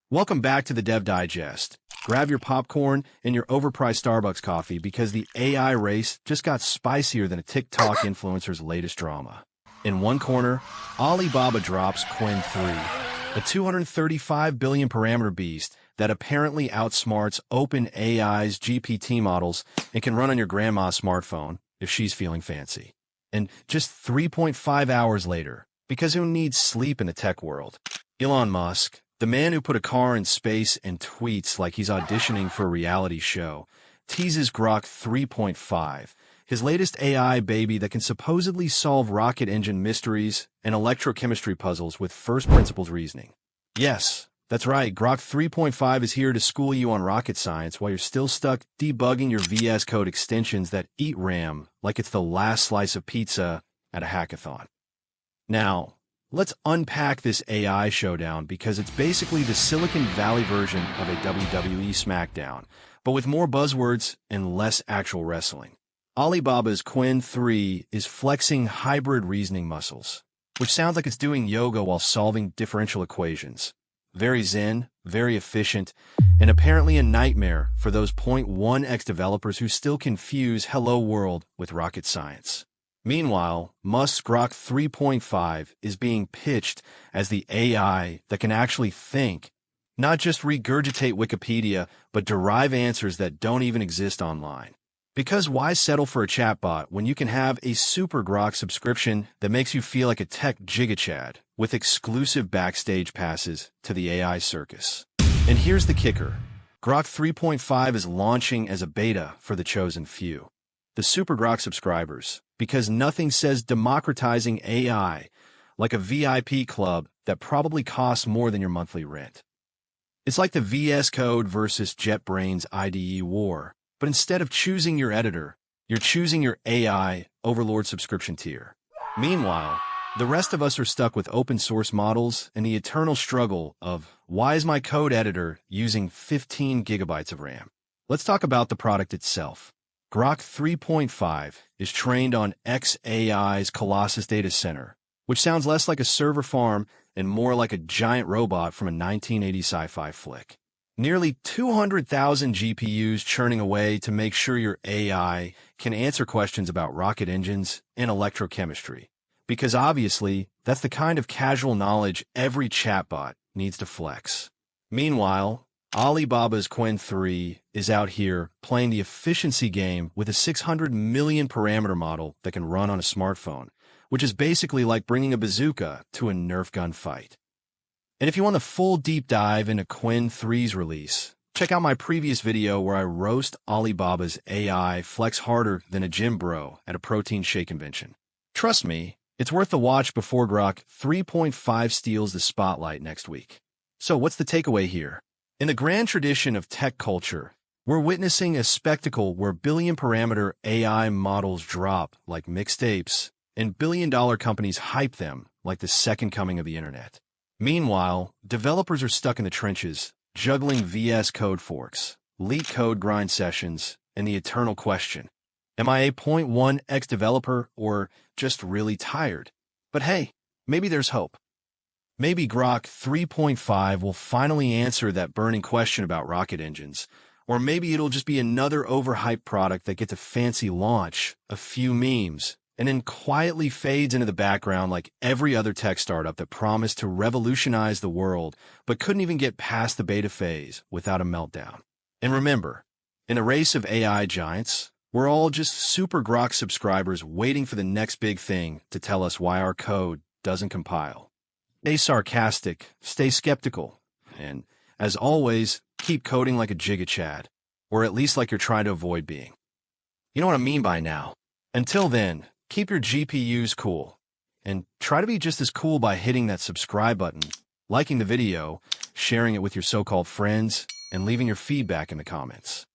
Welcome back to the Dev Digest. Grab your popcorn and your overpriced Starbucks coffee because the AI race just got spicier than a TikTok influencer's latest drama. In one corner, Alibaba drops Qwen-3, a 235 billion parameter beast that apparently outsmarts OpenAI's GPT models and can run on your grandma's smartphone if she's feeling fancy. And just 3.5 hours later, because who needs sleep in the tech world? Elon Musk, the man who put a car in space and tweets like he's auditioning for a reality show, teases Grok-3.5, his latest AI baby that can supposedly solve rocket engine mysteries and electrochemistry puzzles with first principles reasoning. Yes, that's right, Grok-3.5 is here to school you on rocket science while you're still stuck debugging your VS Code extensions that eat RAM like it's the last slice of pizza at a hackathon. Now, let's unpack this AI showdown because it's basically the Silicon Valley version of a WWE SmackDown, but with more buzzwords and less actual wrestling. Alibaba's Qwen-3 is flexing hybrid reasoning muscles, which sounds like it's doing yoga while solving differential equations. Very zen, very efficient, and apparently a nightmare for those 0.1x developers who still confuse Hello World with rocket science. Meanwhile, Musk's Grok 3.5 is being pitched as the AI that can actually think, not just regurgitate Wikipedia, but derive answers that don't even exist online. Because why settle for a chatbot when you can have a Super Grok subscription that makes you feel like a tech Gigachad with exclusive backstage passes to the AI circus? And here's the kicker. Grok 3.5 is launching as a beta for the chosen few, the Super Grok subscribers, because nothing says democratizing AI like a VIP club that probably costs more than your monthly rent. It's like the VS Code versus JetBrains IDE war, but instead of choosing your editor, you're choosing your AI overlord subscription tier. Meanwhile, the rest of us are stuck with open source models and the eternal struggle of, why is my code editor using 15 gigabytes of RAM? Let's talk about the product itself. Grok 3.5 is trained on xAI's Colossus data center, which sounds less like a server farm and more like a giant robot from a 1980 sci-fi flick. Nearly 200,000 GPUs churning away to make sure your AI can answer questions about rocket engines and electrochemistry, because obviously that's the kind of casual knowledge every chatbot needs to flex. Meanwhile, Alibaba's Qwen-3 is out here playing the efficiency game with a 600 million parameter model that can run on a smartphone, which is basically like bringing a bazooka to a Nerf gun fight. And if you want the full deep dive into Qwen-3's release, check out my previous video where I roast Alibaba's AI flex harder than a gym bro at a protein shake convention. Trust me, it's worth the watch before Grok 3.5 steals the spotlight next week. So what's the takeaway here? In the grand tradition of tech culture, we're witnessing a spectacle where billion-parameter AI models drop like mixtapes, and billion-dollar companies hype them like the second coming of the internet. Meanwhile, developers are stuck in the trenches, juggling VS Code forks, LeetCode grind sessions, and the eternal question, am I a 0.1x developer or just really tired? But hey, maybe there's hope. Maybe Grok 3.5 will finally answer that burning question about rocket engines, or maybe it'll just be another overhyped product that gets a fancy launch, a few memes, and then quietly fades into the background like every other tech startup that promised to revolutionize the world but couldn't even get past the beta phase without a meltdown. And remember, in a race of AI giants, we're all just Super Grok subscribers waiting for the next big thing to tell us why our code doesn't compile. Stay sarcastic, stay skeptical, and, as always, keep coding like a Gigachad, or at least like you're trying to avoid being. You know what I mean by now. Until then, keep your GPUs cool, and try to be just as cool by hitting that subscribe button, liking the video, sharing it with your so-called friends, and leaving your feedback in the comments.